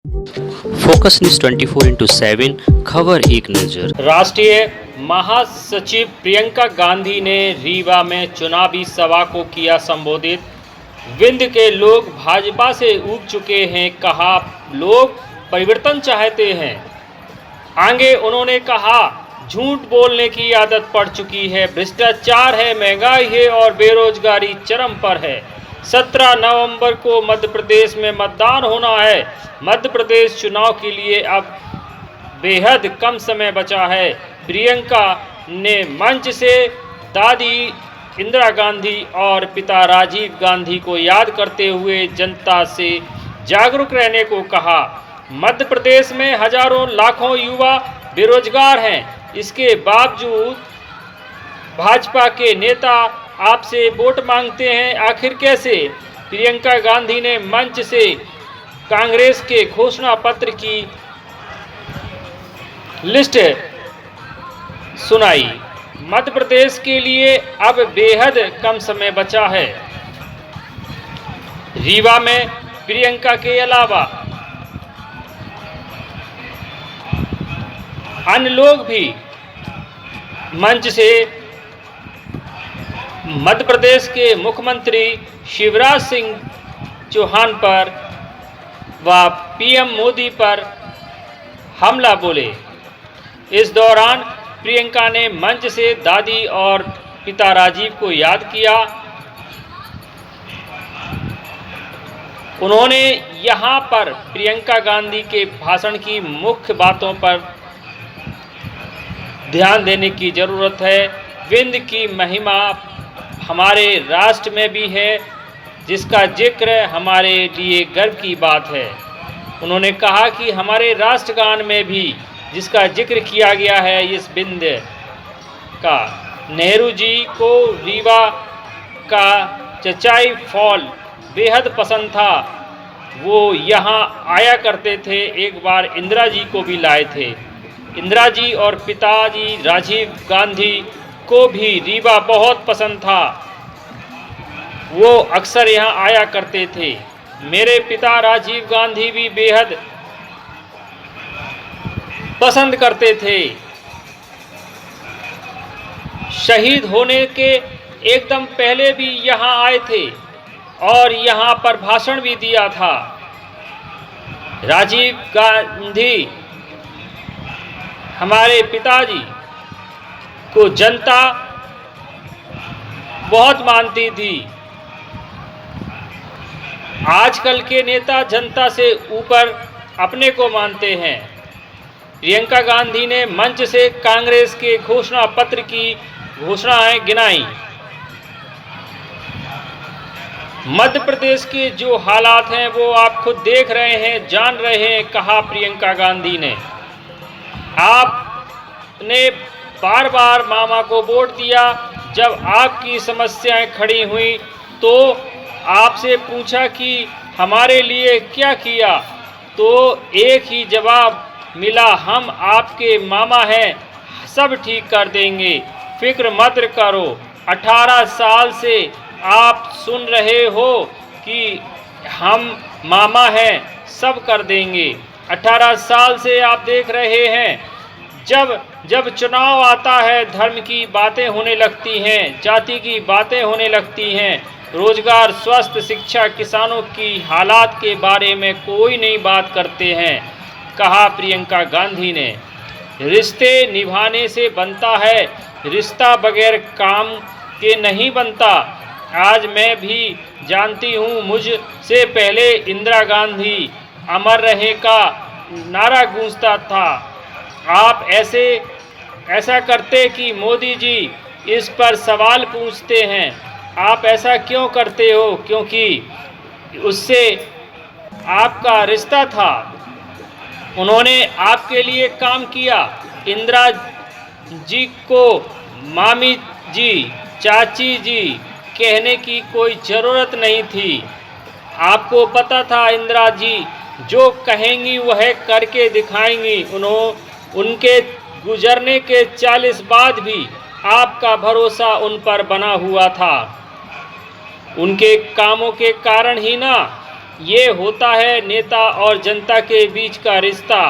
Focus news 24/7 खबर एक नजर। राष्ट्रीय महासचिव प्रियंका गांधी ने रीवा में चुनावी सभा को किया संबोधित। विंध्य के लोग भाजपा से ऊब चुके हैं, कहा लोग परिवर्तन चाहते हैं। आगे उन्होंने कहा झूठ बोलने की आदत पड़ चुकी है, भ्रष्टाचार है, महंगाई है और बेरोजगारी चरम पर है। 17 नवंबर को मध्य प्रदेश में मतदान होना है। मध्य प्रदेश चुनाव के लिए अब बेहद कम समय बचा है। प्रियंका ने मंच से दादी इंदिरा गांधी और पिता राजीव गांधी को याद करते हुए जनता से जागरूक रहने को कहा। मध्य प्रदेश में हजारों लाखों युवा बेरोजगार हैं, इसके बावजूद भाजपा के नेता आपसे वोट मांगते हैं, आखिर कैसे? प्रियंका गांधी ने मंच से कांग्रेस के घोषणा पत्र की लिस्ट सुनाई। मध्य प्रदेश के लिए अब बेहद कम समय बचा है। रीवा में प्रियंका के अलावा अन्य लोग भी मंच से मध्य प्रदेश के मुख्यमंत्री शिवराज सिंह चौहान पर व पीएम मोदी पर हमला बोले। इस दौरान प्रियंका ने मंच से दादी और पिता राजीव को याद किया। उन्होंने यहां पर प्रियंका गांधी के भाषण की मुख्य बातों पर ध्यान देने की ज़रूरत है। विंध्य की महिमा हमारे राष्ट्र में भी है, जिसका जिक्र हमारे लिए गर्व की बात है। उन्होंने कहा कि हमारे राष्ट्रगान में भी जिसका जिक्र किया गया है इस विंध्य का। नेहरू जी को रीवा का चचाई फॉल बेहद पसंद था, वो यहाँ आया करते थे। एक बार इंदिरा जी को भी लाए थे। इंदिरा जी और पिताजी राजीव गांधी को भी रीवा बहुत पसंद था, वो अक्सर यहाँ आया करते थे। मेरे पिता राजीव गांधी भी बेहद पसंद करते थे। शहीद होने के एकदम पहले भी यहाँ आए थे और यहाँ पर भाषण भी दिया था। राजीव गांधी हमारे पिताजी को जनता बहुत मानती थी। आजकल के नेता जनता से ऊपर अपने को मानते हैं। प्रियंका गांधी ने मंच से कांग्रेस के घोषणा पत्र की घोषणाएं गिनाई। मध्य प्रदेश के जो हालात हैं वो आप खुद देख रहे हैं, जान रहे हैं, कहा प्रियंका गांधी ने। आपने बार बार मामा को वोट दिया। जब आपकी समस्याएं खड़ी हुई तो आपसे पूछा कि हमारे लिए क्या किया, तो एक ही जवाब मिला, हम आपके मामा हैं, सब ठीक कर देंगे, फिक्र मत करो। 18 साल से आप सुन रहे हो कि हम मामा हैं, सब कर देंगे। 18 साल से आप देख रहे हैं, जब चुनाव आता है धर्म की बातें होने लगती हैं, जाति की बातें होने लगती हैं, रोजगार, स्वास्थ्य, शिक्षा, किसानों की हालात के बारे में कोई नहीं बात करते हैं, कहा प्रियंका गांधी ने। रिश्ते निभाने से बनता है, रिश्ता बगैर काम के नहीं बनता। आज मैं भी जानती हूँ, मुझसे पहले इंदिरा गांधी अमर रहे का नारा गूंजता था। आप ऐसा करते कि मोदी जी इस पर सवाल पूछते हैं, आप ऐसा क्यों करते हो? क्योंकि उससे आपका रिश्ता था, उन्होंने आपके लिए काम किया। इंदिरा जी को मामी जी, चाची जी कहने की कोई ज़रूरत नहीं थी। आपको पता था इंदिरा जी जो कहेंगी वह करके दिखाएंगी। उनके गुजरने के 40 बाद भी आपका भरोसा उन पर बना हुआ था। उनके कामों के कारण ही ना ये होता है नेता और जनता के बीच का रिश्ता।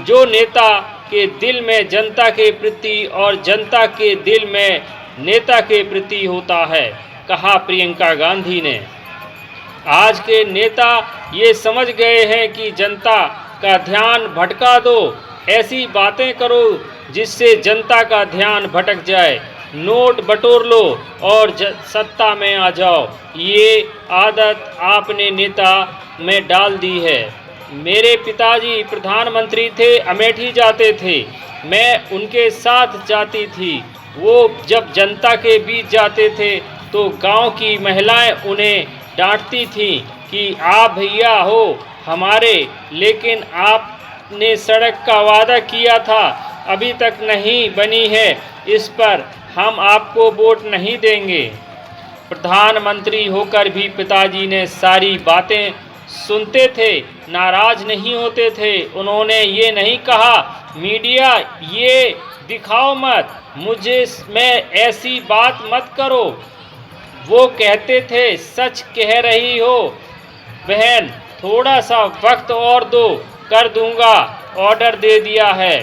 जो नेता के दिल में जनता के प्रति और जनता के दिल में नेता के प्रति होता है, कहा प्रियंका गांधी ने। आज के नेता ये समझ गए हैं कि जनता का ध्यान भटका दो, ऐसी बातें करो जिससे जनता का ध्यान भटक जाए, नोट बटोर लो और सत्ता में आ जाओ। ये आदत आपने नेता में डाल दी है। मेरे पिताजी प्रधानमंत्री थे, अमेठी जाते थे, मैं उनके साथ जाती थी। वो जब जनता के बीच जाते थे तो गांव की महिलाएं उन्हें डांटती थीं कि आप भैया हो हमारे, लेकिन आपने सड़क का वादा किया था, अभी तक नहीं बनी है, इस पर हम आपको वोट नहीं देंगे। प्रधानमंत्री होकर भी पिताजी ने सारी बातें सुनते थे, नाराज नहीं होते थे। उन्होंने ये नहीं कहा मीडिया ये दिखाओ मत, मुझे में ऐसी बात मत करो। वो कहते थे सच कह रही हो बहन, थोड़ा सा वक्त और दो, कर दूंगा, ऑर्डर दे दिया है।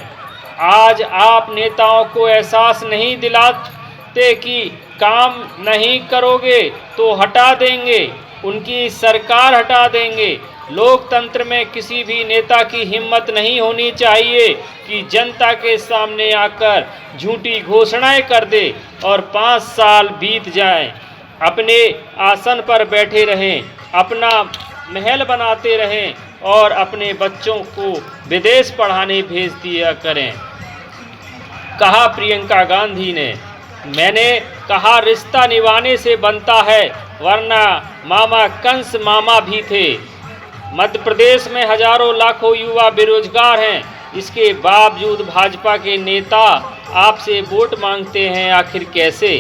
आज आप नेताओं को एहसास नहीं दिलाते कि काम नहीं करोगे तो हटा देंगे, उनकी सरकार हटा देंगे। लोकतंत्र में किसी भी नेता की हिम्मत नहीं होनी चाहिए कि जनता के सामने आकर झूठी घोषणाएं कर दे और 5 साल बीत जाएं, अपने आसन पर बैठे रहें, अपना महल बनाते रहें और अपने बच्चों को विदेश पढ़ाने भेज दिया करें, कहा प्रियंका गांधी ने। मैंने कहा रिश्ता निभाने से बनता है, वरना मामा कंस मामा भी थे। मध्य प्रदेश में हजारों लाखों युवा बेरोजगार हैं, इसके बावजूद भाजपा के नेता आपसे वोट मांगते हैं, आखिर कैसे?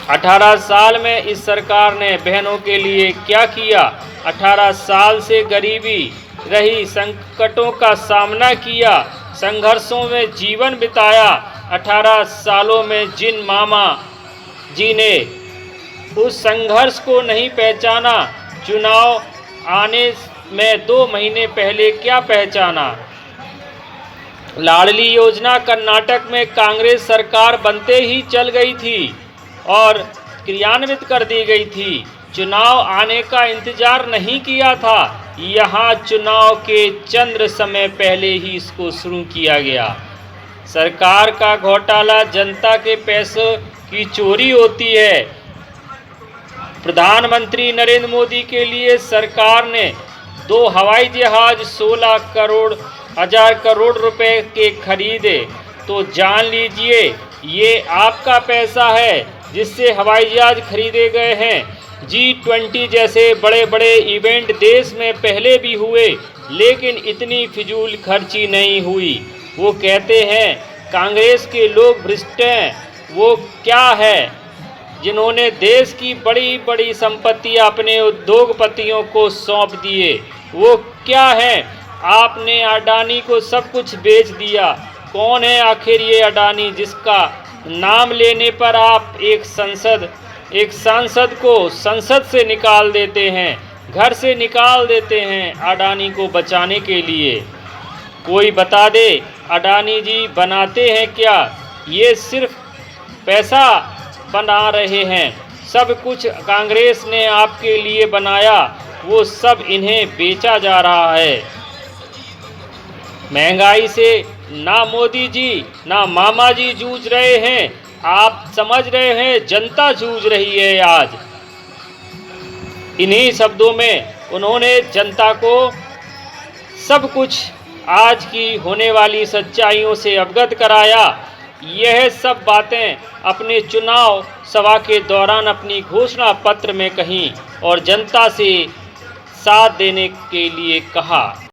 18 साल में इस सरकार ने बहनों के लिए क्या किया? 18 साल से गरीबी रही, संकटों का सामना किया, संघर्षों में जीवन बिताया। 18 सालों में जिन मामा जी ने उस संघर्ष को नहीं पहचाना, चुनाव आने में 2 महीने पहले क्या पहचाना? लाडली योजना कर्नाटक में कांग्रेस सरकार बनते ही चल गई थी और क्रियान्वित कर दी गई थी। चुनाव आने का इंतजार नहीं किया था, यहाँ चुनाव के चंद समय पहले ही इसको शुरू किया गया। सरकार का घोटाला, जनता के पैसों की चोरी होती है। प्रधानमंत्री नरेंद्र मोदी के लिए सरकार ने 2 हवाई जहाज 16,000 करोड़ रुपए के खरीदे, तो जान लीजिए ये आपका पैसा है जिससे हवाई जहाज खरीदे गए हैं। G20 जैसे बड़े बड़े इवेंट देश में पहले भी हुए, लेकिन इतनी फिजूल खर्ची नहीं हुई। वो कहते हैं कांग्रेस के लोग भ्रष्ट हैं। वो क्या है जिन्होंने देश की बड़ी बड़ी संपत्तियां अपने उद्योगपतियों को सौंप दिए? वो क्या है? आपने अडानी को सब कुछ बेच दिया। कौन है आखिर ये अडानी जिसका नाम लेने पर आप एक सांसद को संसद से निकाल देते हैं, घर से निकाल देते हैं अडानी को बचाने के लिए? कोई बता दे अडानी जी बनाते हैं क्या? ये सिर्फ पैसा बना रहे हैं। सब कुछ कांग्रेस ने आपके लिए बनाया, वो सब इन्हें बेचा जा रहा है। महंगाई से ना मोदी जी ना मामा जी जूझ रहे हैं, आप समझ रहे हैं जनता जूझ रही है आज। इन्हीं शब्दों में उन्होंने जनता को सब कुछ आज की होने वाली सच्चाइयों से अवगत कराया। यह सब बातें अपने चुनाव सभा के दौरान अपनी घोषणा पत्र में कहीं और जनता से साथ देने के लिए कहा।